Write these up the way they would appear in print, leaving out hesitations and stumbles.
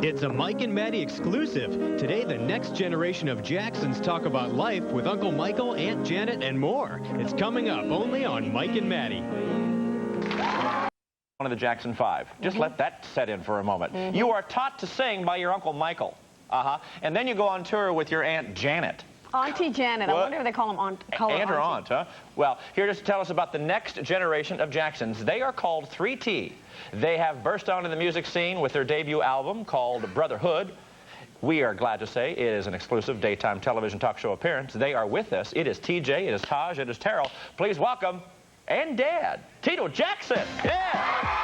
It's a Mike and Maty exclusive. Today, the next generation of Jacksons talk about life with Uncle Michael, Aunt Janet, and more. It's coming up only on Mike and Maty. One of the Jackson 5. Just let that set in for a moment. You are taught to sing by your Uncle Michael. And then you go on tour with your Aunt Janet. Auntie Janet. I wonder if they call them aunt. Aunt or aunt, huh? Well, here just to tell us about the next generation of Jacksons. They are called 3T. They have burst onto the music scene with their debut album called Brotherhood. We are glad to say it is an exclusive daytime television talk show appearance. They are with us. It is TJ, it is Taj, it is Taryll. Please welcome, and Dad, Tito Jackson. Yeah!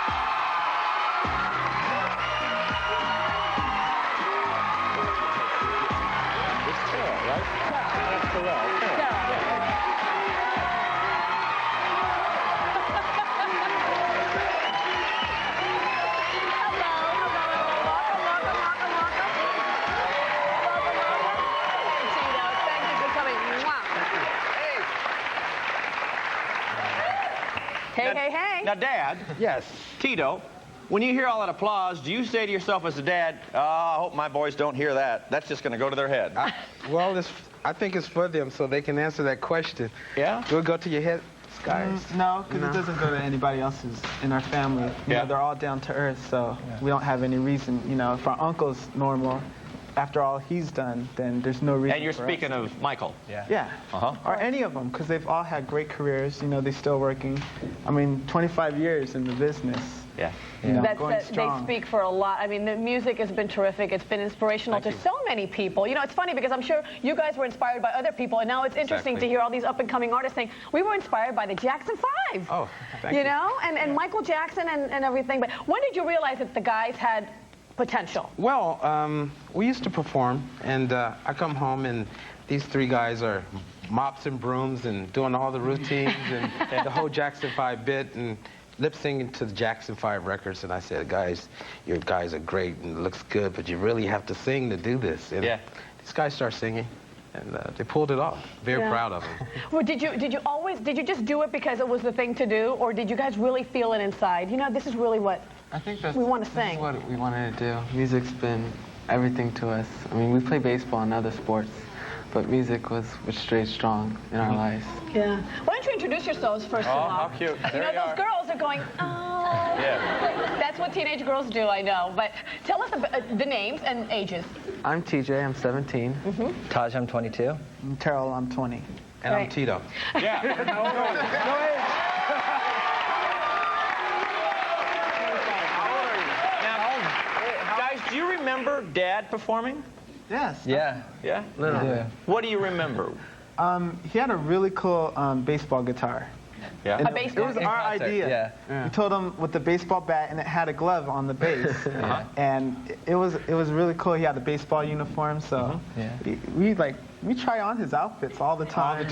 Hey. Now, Dad. Yes. Tito, when you hear all that applause, do you say to yourself as a dad, oh, I hope my boys don't hear that. That's just going to go to their head. I think it's for them so they can answer that question. Yeah? Do it go to your head, guys? No, because it doesn't go to anybody else's in our family. You know, they're all down to earth, so we don't have any reason. You know, if our uncle's normal, after all he's done, then there's no reason. And you're speaking of Michael. Yeah. Or any of them, because they've all had great careers. You know, they're still working. I mean, 25 years in the business. Yeah. You know, They speak for a lot. I mean, the music has been terrific. It's been inspirational to so many people. You know, it's funny because I'm sure you guys were inspired by other people, and now it's interesting to hear all these up-and-coming artists saying, we were inspired by the Jackson 5. Oh, thank you. You know, and Michael Jackson and everything. But when did you realize that the guys had potential? Well, we used to perform, and I come home, and these three guys are mops and brooms and doing all the routines and the whole Jackson 5 bit and lip-singing to the Jackson 5 records. And I said, guys, your guys are great and it looks good, but you really have to sing to do this. And these guys start singing, and they pulled it off. Very proud of them. Well, did you just do it because it was the thing to do, or did you guys really feel it inside? You know, this is really what I think we want to sing. This is what we wanted to do. Music's been everything to us. I mean, we play baseball and other sports, but music was straight strong in our lives. Yeah. Why don't you introduce yourselves first of all? Oh, how cute. You know, those girls are going, oh. Yeah. That's what teenage girls do, I know. But tell us the names and ages. I'm TJ, I'm 17. Taj, I'm 22. And Taryll, I'm 20. And I'm Tito. Yeah. No age. Do you remember Dad performing? Yes. Yeah. Yeah? Little. What do you remember? He had a really cool baseball guitar. Yeah. A baseball It was our idea. We told him with the baseball bat, and it had a glove on the bass. And it was really cool. He had a baseball uniform, so we try on his outfits all the time.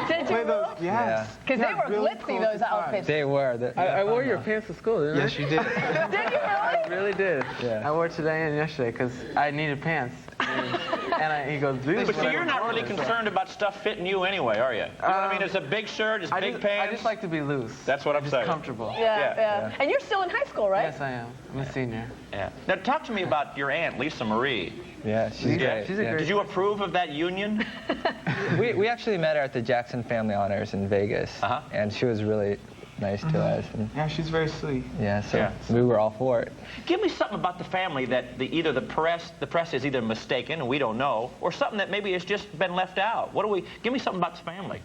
Did you really? Yes. Because they were really glitzy, cool those guitars. outfits. They were. I wore your pants to school, didn't I? Yes, you did. Did you really? I really did. Yeah. I wore today and yesterday because I needed pants. And he goes, But so you're not really concerned about stuff fitting you anyway, are you? You know what I mean? It's a big shirt, it's big pants. I just like to be loose. That's what I'm saying. Comfortable. Yeah. And you're still in high school, right? Yes, I am. I'm a senior. Yeah. Now talk to me about your aunt, Lisa Marie. Yeah, she's great. She's a great. Did you approve of that union? We actually met her at the Jackson Family Honors in Vegas, and she was really nice to us. And yeah, she's very sweet. yeah, so we were all for it. Give me something about the family that either the press is either mistaken, and we don't know, or something that maybe has just been left out. Give me something about the family.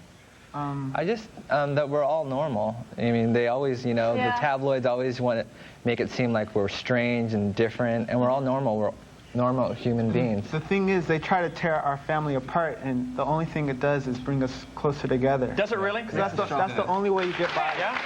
I just, that we're all normal. I mean, they always, you know, the tabloids always want to make it seem like we're strange and different, and we're all normal. We're normal human beings. The thing is, they try to tear our family apart, and the only thing it does is bring us closer together. Does it really? That's the only way you get by. Yeah?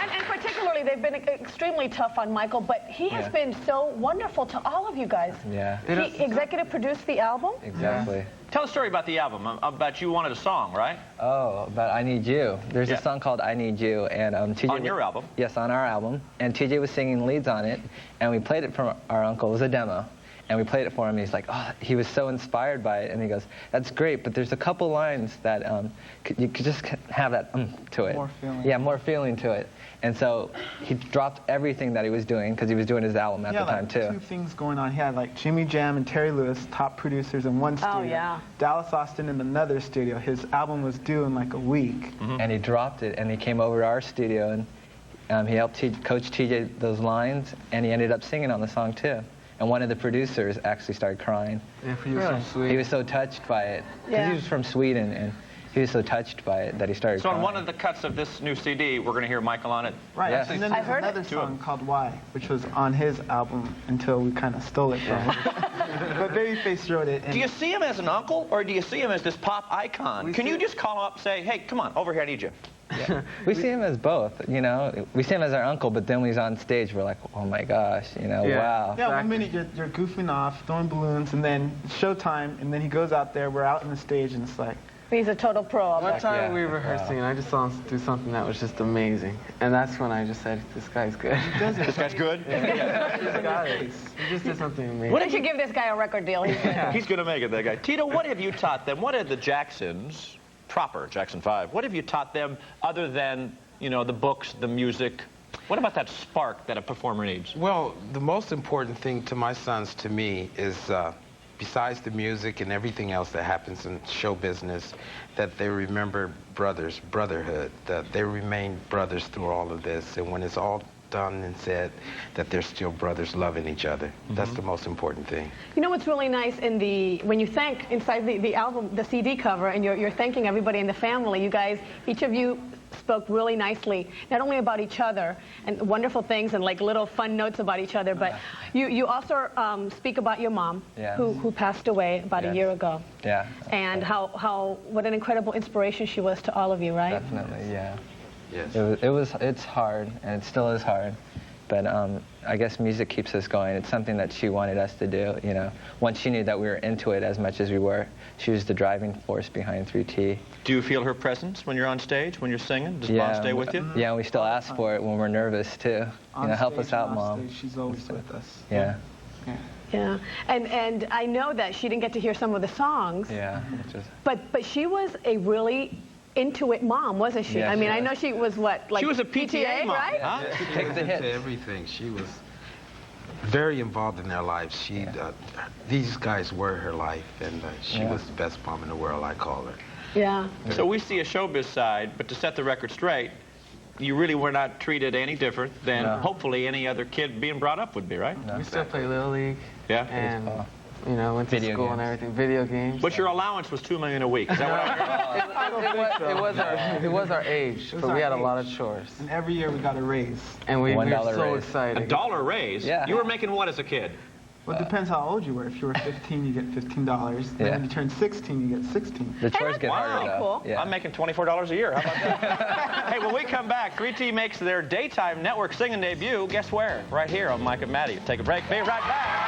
And particularly, they've been extremely tough on Michael, but he has been so wonderful to all of you guys. Yeah. He executive produced the album? Exactly. Tell a story about the album. About you wanted a song, right? Oh, about I Need You. There's a song called I Need You, and TJ on your album? Yes, on our album. And TJ was singing leads on it, and we played it for our uncle. It was a demo. And we played it for him. He's like, oh, he was so inspired by it. And he goes, that's great, but there's a couple lines that you could just have that to it. More feeling. Yeah, more feeling to it. And so he dropped everything that he was doing because he was doing his album at the time too. Two things going on. He had like Jimmy Jam and Terry Lewis, top producers in one studio. Oh, yeah. Dallas Austin in another studio. His album was due in like a week. And he dropped it, and he came over to our studio, and he helped Coach TJ those lines, and he ended up singing on the song too. And one of the producers actually started crying. Yeah, he was so sweet. He was so touched by it. Because he was from Sweden, and he was so touched by it that he started crying. So on one of the cuts of this new CD, we're going to hear Michael on it. Right. Yes. And then there's another song called Why, which was on his album until we kind of stole it from him. But Babyface wrote it. Do you see him as an uncle, or do you see him as this pop icon? Can you just call him up and say, hey, come on, over here, I need you? Yeah. We see him as both, you know. We see him as our uncle, but then when he's on stage, we're like, oh my gosh, you know, wow. Yeah, 1 minute you're goofing off, throwing balloons, and then it's showtime, and then he goes out there, we're out on the stage, and it's like... He's a total pro. One time we were rehearsing, and I just saw him do something that was just amazing. And that's when I just said, this guy's good. This guy's good? He just did something amazing. What did you give this guy a record deal? He's going to make it, that guy. Tito, what have you taught them? What are the Jacksons, proper Jackson 5, what have you taught them other than, you know, the books, the music? What about that spark that a performer needs? Well, the most important thing to my sons, to me, is besides the music and everything else that happens in show business, that they remember brotherhood, that they remain brothers through all of this. And when it's all done and said, that they're still brothers loving each other. That's the most important thing. You know what's really nice when you thank inside the album, the CD cover, and you're thanking everybody in the family, you guys, each of you spoke really nicely, not only about each other and wonderful things and like little fun notes about each other, but you also speak about your mom, who passed away about a year ago. Yeah. And what an incredible inspiration she was to all of you, right? Definitely, yeah. Yes. It's hard, and it still is hard. But I guess music keeps us going. It's something that she wanted us to do, you know. Once she knew that we were into it as much as we were, she was the driving force behind 3T. Do you feel her presence when you're on stage, when you're singing? Does Mom stay with you? Yeah, and we still ask for it when we're nervous, too. You know, help us out, Mom. She's always with us. Yeah. Yeah, and I know that she didn't get to hear some of the songs. Yeah. But she was a really into it mom, wasn't she? Yeah, I mean, I know she was what, like she was a PTA mom, right? Huh? She takes the hits. Everything. She was very involved in their lives. These guys were her life, and she was the best mom in the world, I call her. Yeah. So we see a showbiz side, but to set the record straight, you really were not treated any different than hopefully any other kid being brought up would be, right? We still play Little League. Yeah. And, you know, went to school and everything, video games. But your allowance was $2 million a week. Is that what it was our age, but we had a lot of chores. And every year we got a raise. And we were so raise. excited. $1 raise? Yeah. You were making what as a kid? Well, it depends how old you were. If you were 15, you get $15. Then when you turn 16, you get 16. The chores get harder, though. Cool. Yeah. I'm making $24 a year. How about that? Hey, when we come back, 3T makes their daytime network singing debut. Guess where? Right here on Mike and Maty. Take a break. Be right back.